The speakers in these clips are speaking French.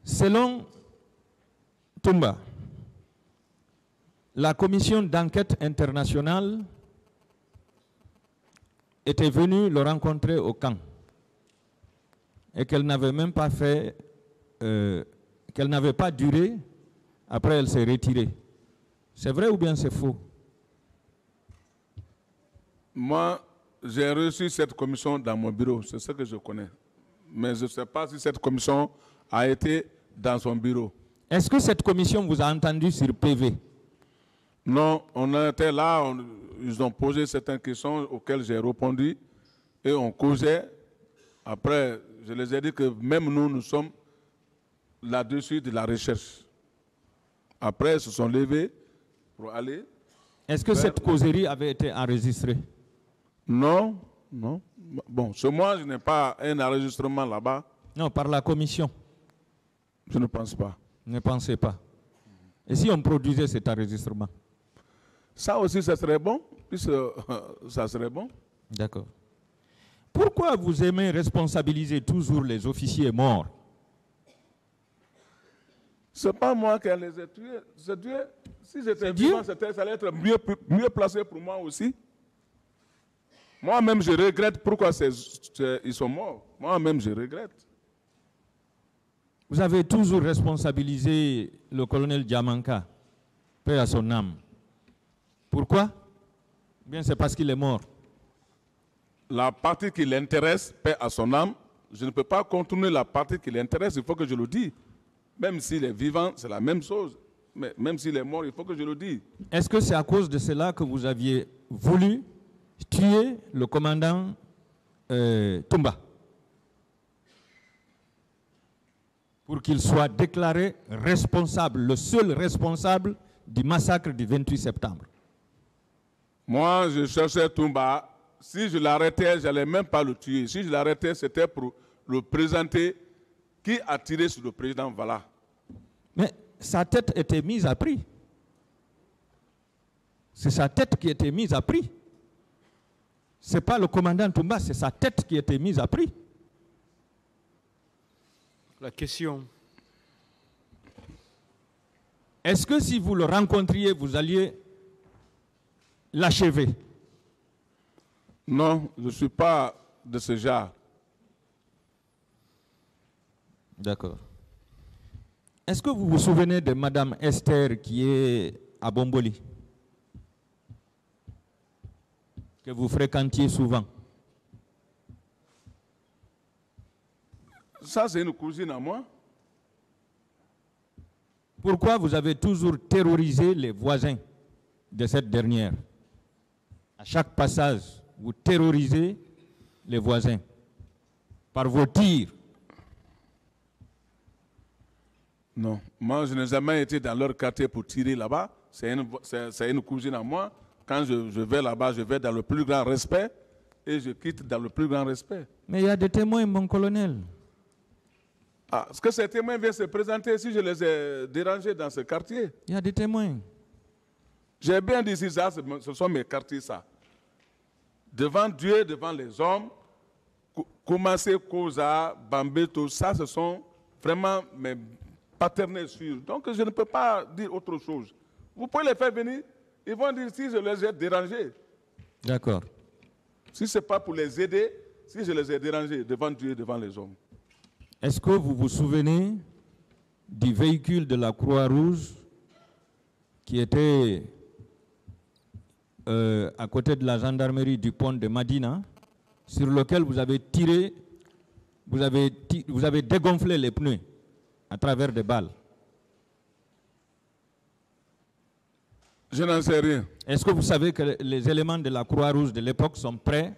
Selon Toumba, la commission d'enquête internationale était venue le rencontrer au camp et qu'elle n'avait même pas fait, qu'elle n'avait pas duré, après elle s'est retirée. C'est vrai ou bien c'est faux? Moi, j'ai reçu cette commission dans mon bureau, c'est ce que je connais. Mais je ne sais pas si cette commission a été dans son bureau. Est-ce que cette commission vous a entendu sur PV? Non, on était là, ils ont posé certaines questions auxquelles j'ai répondu et on causait. Après, je les ai dit que même nous sommes là-dessus de la recherche. Après, ils se sont levés pour aller. Est-ce que cette causerie avait été enregistrée? Non, non. Bon, chez moi, je n'ai pas un enregistrement là-bas. Non, par la commission. Je ne pense pas. Ne pensez pas. Et si on produisait cet enregistrement? Ça aussi, ça serait bon, puisque ça serait bon. D'accord. Pourquoi vous aimez responsabiliser toujours les officiers morts? Ce n'est pas moi qui les ai tués, c'est Dieu. Si j'étais vivant, ça allait être mieux placé pour moi aussi. Moi-même, je regrette pourquoi ils sont morts. Moi-même, je regrette. Vous avez toujours responsabilisé le colonel Diamanka, paix à son âme. Pourquoi? Bien, c'est parce qu'il est mort. La partie qui l'intéresse, paix à son âme, je ne peux pas contourner la partie qui l'intéresse, il faut que je le dise. Même s'il est vivant, c'est la même chose. Mais même s'il est mort, il faut que je le dise. Est-ce que c'est à cause de cela que vous aviez voulu tuer le commandant Toumba pour qu'il soit déclaré responsable, le seul responsable du massacre du 28 septembre? Moi, je cherchais Toumba. Si je l'arrêtais, je n'allais même pas le tuer. Si je l'arrêtais, c'était pour le présenter. Qui a tiré sur le président? Voilà. Mais sa tête était mise à prix. C'est sa tête qui était mise à prix. Ce n'est pas le commandant Toumba, c'est sa tête qui était mise à prix. La question. Est-ce que si vous le rencontriez, vous alliez l'achever? Non, je ne suis pas de ce genre. D'accord. Est-ce que vous vous souvenez de Madame Esther qui est à Bomboli, que vous fréquentiez souvent? Ça, c'est une cousine à moi. Pourquoi vous avez toujours terrorisé les voisins de cette dernière? À chaque passage, vous terrorisez les voisins par vos tirs. Non, moi je n'ai jamais été dans leur quartier pour tirer là-bas. C'est une cousine à moi. Quand je vais là-bas, je vais dans le plus grand respect et je quitte dans le plus grand respect. Mais il y a des témoins, mon colonel. Ah, est-ce que ces témoins viennent se présenter si je les ai dérangés dans ce quartier? Il y a des témoins. J'ai bien dit, ça, ce sont mes quartiers, ça. Devant Dieu, devant les hommes, Koumassé, Koza, Bambeto, ça, ce sont vraiment mes paternels sûrs. Donc, je ne peux pas dire autre chose. Vous pouvez les faire venir, ils vont dire si je les ai dérangés. D'accord. Si ce n'est pas pour les aider, si je les ai dérangés devant Dieu, devant les hommes. Est-ce que vous vous souvenez du véhicule de la Croix-Rouge qui était à côté de la gendarmerie du pont de Madina, sur lequel vous avez tiré, vous avez dégonflé les pneus à travers des balles? Je n'en sais rien. Est-ce que vous savez que les éléments de la Croix-Rouge de l'époque sont prêts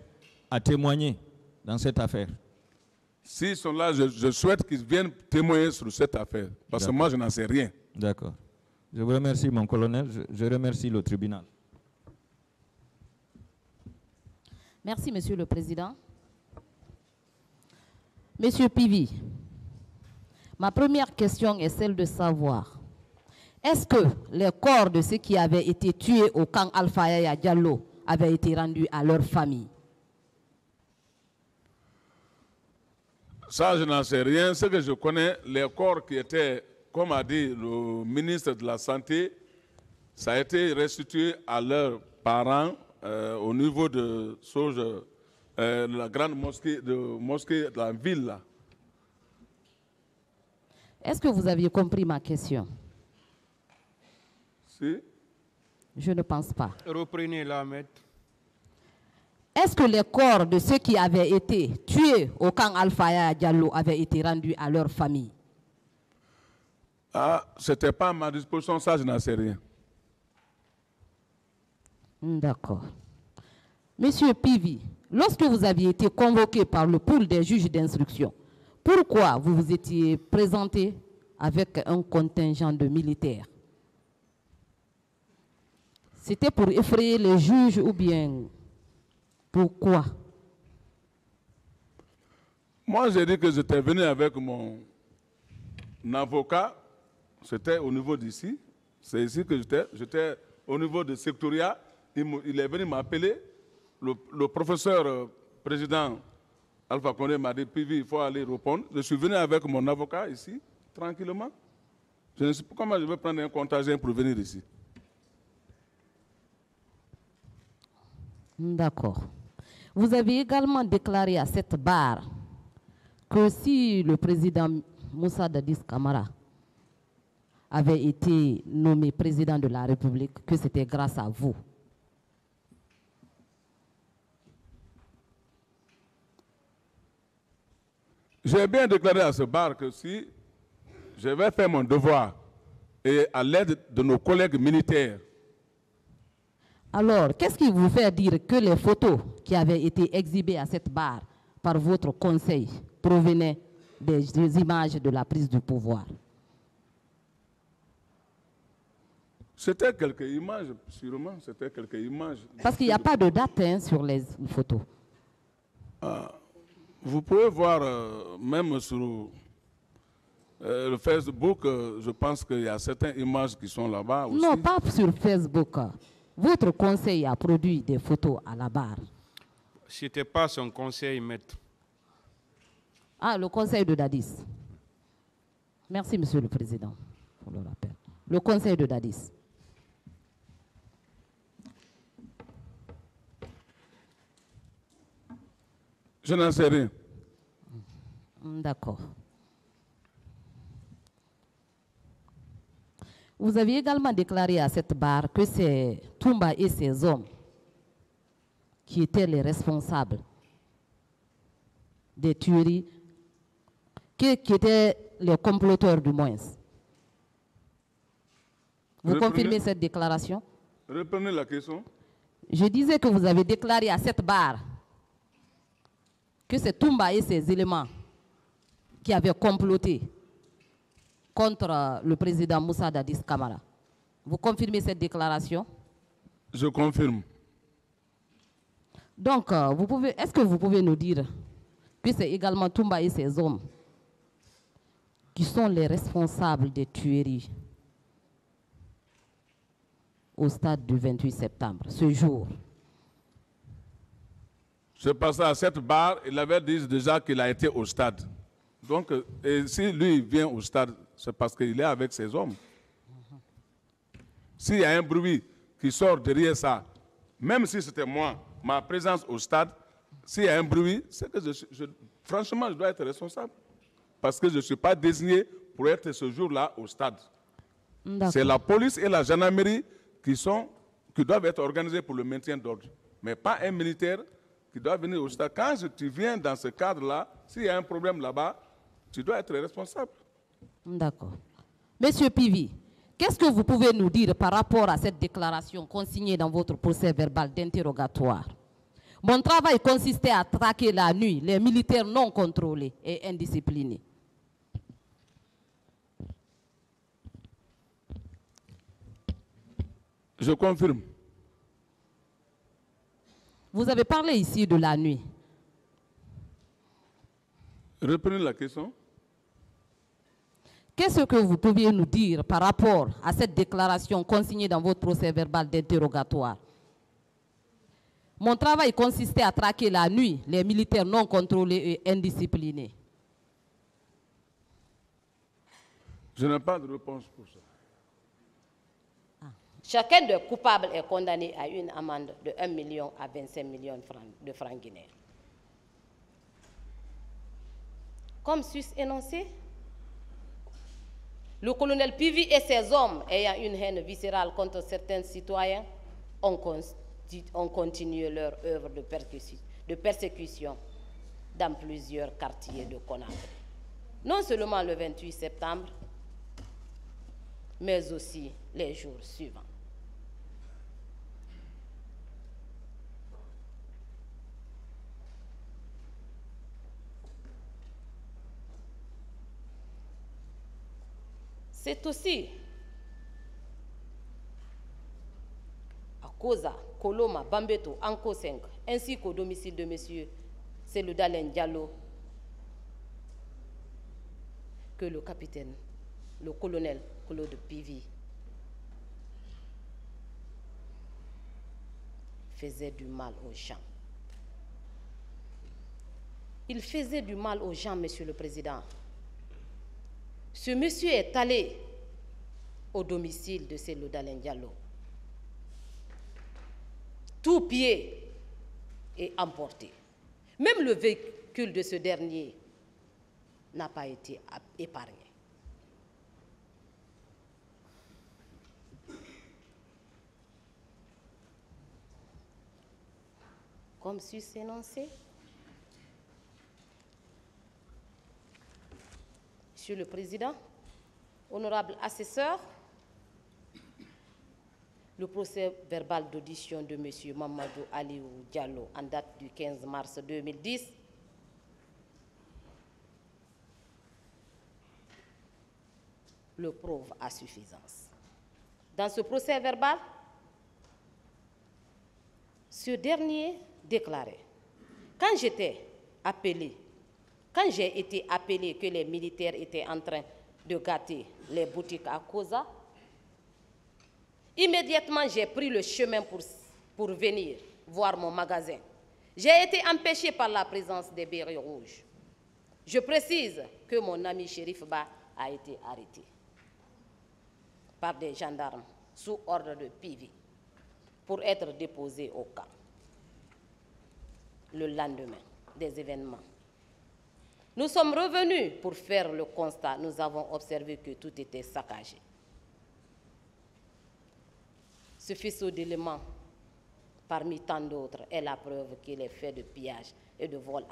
à témoigner dans cette affaire? S'ils sont là, je souhaite qu'ils viennent témoigner sur cette affaire. Parce que moi, je n'en sais rien. D'accord. Je vous remercie, mon colonel. Je remercie le tribunal. Merci, Monsieur le Président. Monsieur Pivi, ma première question est celle de savoir, est-ce que les corps de ceux qui avaient été tués au camp Alpha Yaya Diallo avaient été rendus à leur famille? Ça, je n'en sais rien. Ce que je connais, les corps qui étaient, comme a dit le ministre de la Santé, ça a été restitué à leurs parents au niveau de Sauge, la grande mosquée de la ville. Là. Est-ce que vous aviez compris ma question? Si. Je ne pense pas. Reprenez-la, maître. Est-ce que les corps de ceux qui avaient été tués au camp Alpha Diallo avaient été rendus à leur famille? Ah, ce n'était pas à ma disposition, ça, je n'en sais rien. D'accord. Monsieur Pivi, lorsque vous aviez été convoqué par le pool des juges d'instruction, pourquoi vous vous étiez présenté avec un contingent de militaires? C'était pour effrayer les juges ou bien pourquoi? Moi, j'ai dit que j'étais venu avec mon avocat. C'était au niveau d'ici. C'est ici que j'étais au niveau de Sectoria. Il est venu m'appeler. Le professeur président Alpha Condé m'a dit, Pivi, il faut aller répondre. Je suis venu avec mon avocat ici, tranquillement. Je ne sais pas comment je vais prendre un contingent pour venir ici. D'accord. Vous avez également déclaré à cette barre que si le président Moussa Dadis Camara avait été nommé président de la République, que c'était grâce à vous. J'ai bien déclaré à ce bar que si je vais faire mon devoir et à l'aide de nos collègues militaires. Alors, qu'est-ce qui vous fait dire que les photos qui avaient été exhibées à cette barre par votre conseil provenaient des images de la prise du pouvoir? C'était quelques images, sûrement, c'était quelques images. Parce qu'il n'y a pas de date hein, sur les photos. Vous pouvez voir, même sur le Facebook, je pense qu'il y a certaines images qui sont là-bas aussi. Non, pas sur Facebook. Votre conseil a produit des photos à la barre. Ce n'était pas son conseil, maître. Ah, le conseil de Dadis. Merci, Monsieur le Président, pour le rappel. Le conseil de Dadis. Je n'en sais rien. D'accord. Vous avez également déclaré à cette barre que c'est Toumba et ses hommes qui étaient les responsables des tueries, qui étaient les comploteurs du moins. Vous confirmez cette déclaration? Reprenez la question. Je disais que vous avez déclaré à cette barre que c'est Toumba et ses éléments qui avaient comploté contre le président Moussa Dadis Camara. Vous confirmez cette déclaration? Je confirme. Donc, est-ce que vous pouvez nous dire que c'est également Toumba et ses hommes qui sont les responsables des tueries au stade du 28 septembre, ce jour? Je passais à cette barre, il avait dit déjà qu'il a été au stade. Donc, et si lui vient au stade, c'est parce qu'il est avec ses hommes. S'il y a un bruit qui sort derrière ça, même si c'était moi, ma présence au stade, s'il y a un bruit, c'est que franchement, je dois être responsable. Parce que je ne suis pas désigné pour être ce jour-là au stade. C'est la police et la gendarmerie qui doivent être organisés pour le maintien d'ordre. Mais pas un militaire qui doit venir au stade. Quand tu viens dans ce cadre-là, s'il y a un problème là-bas, tu dois être responsable. D'accord. Monsieur Pivi, qu'est-ce que vous pouvez nous dire par rapport à cette déclaration consignée dans votre procès verbal d'interrogatoire? Mon travail consistait à traquer la nuit les militaires non contrôlés et indisciplinés. Je confirme. Vous avez parlé ici de la nuit. Reprenez la question. Qu'est-ce que vous pouviez nous dire par rapport à cette déclaration consignée dans votre procès verbal d'interrogatoire? Mon travail consistait à traquer la nuit les militaires non contrôlés et indisciplinés. Je n'ai pas de réponse pour ça. Chacun des coupables est condamné à une amende de 1 million à 25 millions de francs guinéens. Comme sus énoncé, le colonel Pivi et ses hommes ayant une haine viscérale contre certains citoyens ont continué leur œuvre de persécution dans plusieurs quartiers de Conakry. Non seulement le 28 septembre, mais aussi les jours suivants. C'est aussi à Koza, Koloma, Bambeto, Anko 5, ainsi qu'au domicile de M. Cellou Dalein Diallo, que le capitaine, le colonel Claude Pivi, faisait du mal aux gens. Il faisait du mal aux gens, Monsieur le Président. Ce monsieur est allé au domicile de Cellou Dalein Diallo. Tout pied est emporté. Même le véhicule de ce dernier n'a pas été épargné. Comme sus énoncé, Monsieur le Président, honorable assesseur, le procès verbal d'audition de M. Mamadou Aliou Diallo en date du 15 mars 2010 le prouve à suffisance. Dans ce procès verbal, ce dernier déclarait « Quand j'ai été appelé que les militaires étaient en train de gâter les boutiques à Koza, immédiatement j'ai pris le chemin pour venir voir mon magasin. J'ai été empêché par la présence des bérets rouges. Je précise que mon ami Chérif Ba a été arrêté par des gendarmes sous ordre de Pivi pour être déposé au camp. Le lendemain des événements, nous sommes revenus pour faire le constat. Nous avons observé que tout était saccagé. Ce faisceau d'éléments, parmi tant d'autres, est la preuve que les faits de pillage et de vol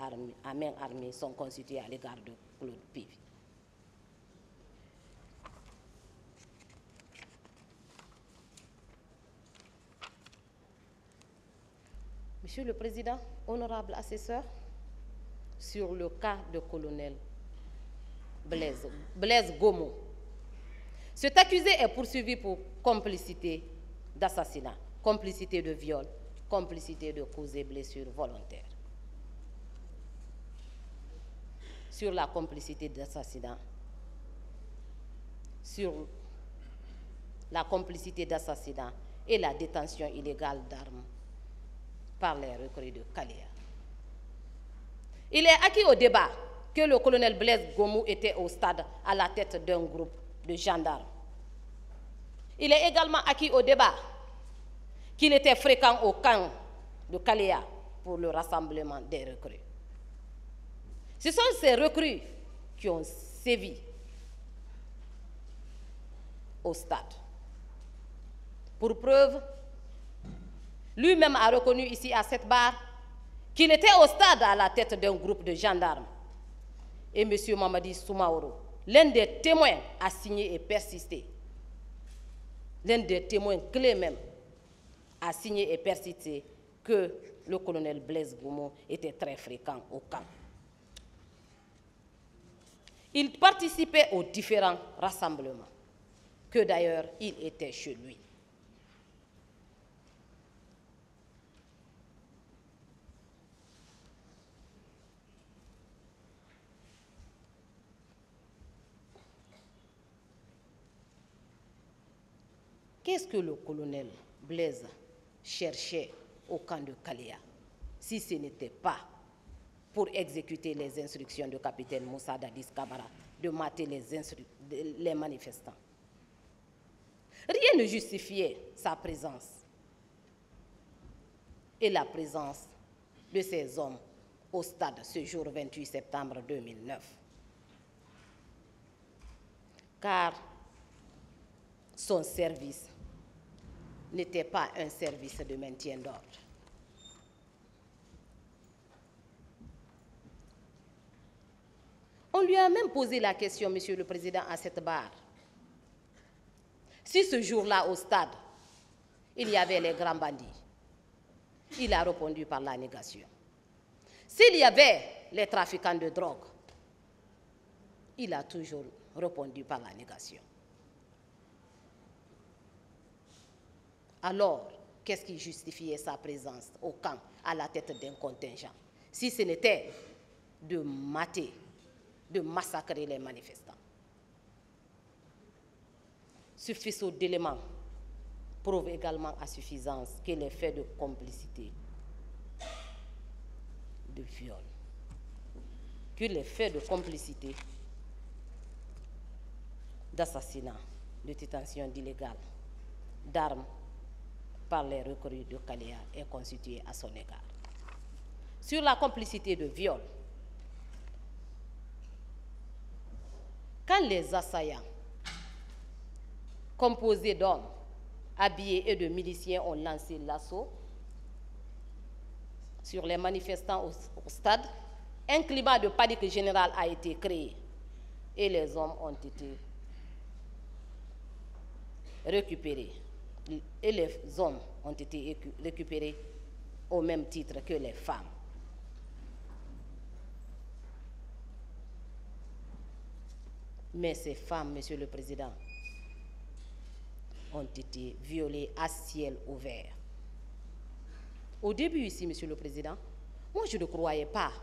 à main armée sont constitués à l'égard de Claude Pivi. Monsieur le Président, honorable assesseur, sur le cas de colonel Blaise Gomo, cet accusé est poursuivi pour complicité d'assassinat, complicité de viol, complicité de causes et blessures volontaires. Sur la complicité d'assassinat, et la détention illégale d'armes par les recrues de Kalia. Il est acquis au débat que le colonel Blaise Gomo était au stade à la tête d'un groupe de gendarmes. Il est également acquis au débat qu'il était fréquent au camp de Kalia pour le rassemblement des recrues. Ce sont ces recrues qui ont sévi au stade. Pour preuve, lui-même a reconnu ici à cette barre qu'il était au stade à la tête d'un groupe de gendarmes. Et M. Mamadi Soumaoro, l'un des témoins, a signé et persisté. L'un des témoins clés même a signé et persisté que le colonel Blaise Gomo était très fréquent au camp. Il participait aux différents rassemblements, que d'ailleurs il était chez lui. Qu'est-ce que le colonel Blaise cherchait au camp de Kalia, si ce n'était pas pour exécuter les instructions du capitaine Moussa Dadis Camara de mater les manifestants. Rien ne justifiait sa présence et la présence de ces hommes au stade ce jour 28 septembre 2009. Car son service n'était pas un service de maintien d'ordre. On lui a même posé la question, Monsieur le Président, à cette barre. Si ce jour-là, au stade, il y avait les grands bandits, il a répondu par la négation. S'il y avait les trafiquants de drogue, il a toujours répondu par la négation. Alors, qu'est-ce qui justifiait sa présence au camp à la tête d'un contingent, si ce n'était de mater, de massacrer les manifestants? Ce faisceau d'éléments prouve également à suffisance que les faits de complicité, de viol, que les faits de complicité, d'assassinat, de détention illégale, d'armes par les recrues de Kalea est constitué à son égard. Sur la complicité de viol, quand les assaillants, composés d'hommes habillés et de miliciens, ont lancé l'assaut sur les manifestants au stade, un climat de panique générale a été créé et les hommes ont été récupérés. Et les hommes ont été récupérés au même titre que les femmes. Mais ces femmes, Monsieur le Président, ont été violées à ciel ouvert. Au début ici, Monsieur le Président, moi je ne croyais pas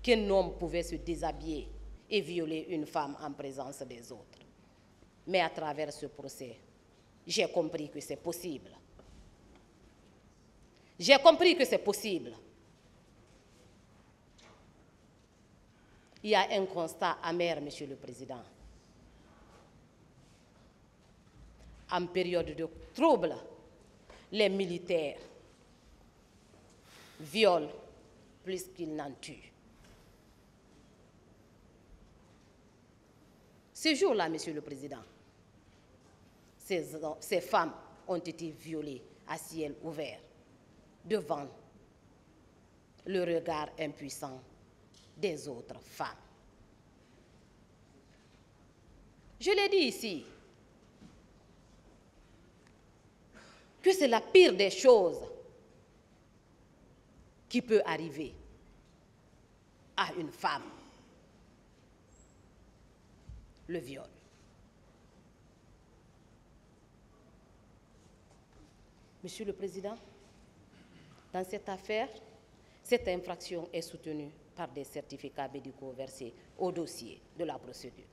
qu'un homme pouvait se déshabiller et violer une femme en présence des autres. Mais à travers ce procès, j'ai compris que c'est possible. J'ai compris que c'est possible. Il y a un constat amer, Monsieur le Président. En période de trouble, les militaires violent plus qu'ils n'en tuent. Ce jour-là, Monsieur le Président, ces femmes ont été violées à ciel ouvert devant le regard impuissant des autres femmes. Je l'ai dit ici, que c'est la pire des choses qui peut arriver à une femme, le viol. Monsieur le Président, dans cette affaire, cette infraction est soutenue par des certificats médicaux versés au dossier de la procédure.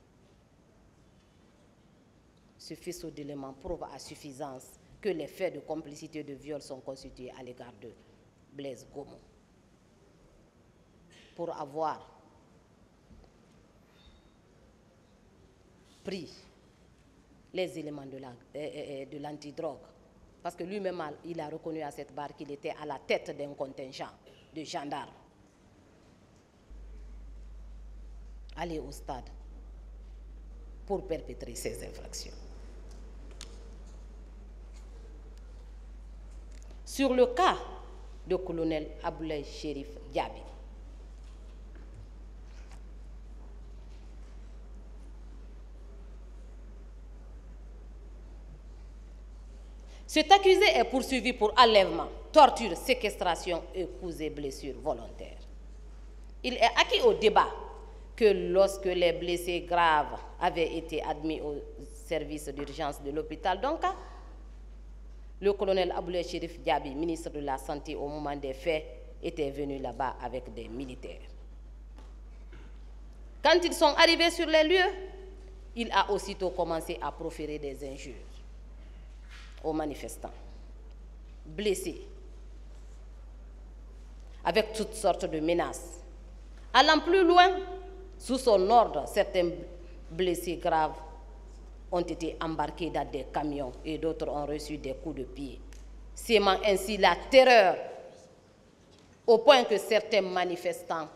Ce faisceau d'éléments prouve à suffisance que les faits de complicité de viol sont constitués à l'égard de Blaise Gomo. Pour avoir pris les éléments de l'antidrogue, parce que lui-même, il a reconnu à cette barre qu'il était à la tête d'un contingent de gendarmes. Aller au stade pour perpétrer ces infractions. Sur le cas du colonel Aboulaye Chérif Diaby, cet accusé est poursuivi pour enlèvement, torture, séquestration et coups et blessures volontaires. Il est acquis au débat que lorsque les blessés graves avaient été admis au service d'urgence de l'hôpital d'Onka, le colonel Aboulaye Chérif Diaby, ministre de la Santé au moment des faits, était venu là-bas avec des militaires. Quand ils sont arrivés sur les lieux, il a aussitôt commencé à proférer des injures aux manifestants, blessés, avec toutes sortes de menaces. Allant plus loin, sous son ordre, certains blessés graves ont été embarqués dans des camions et d'autres ont reçu des coups de pied, sémant ainsi la terreur au point que certains manifestants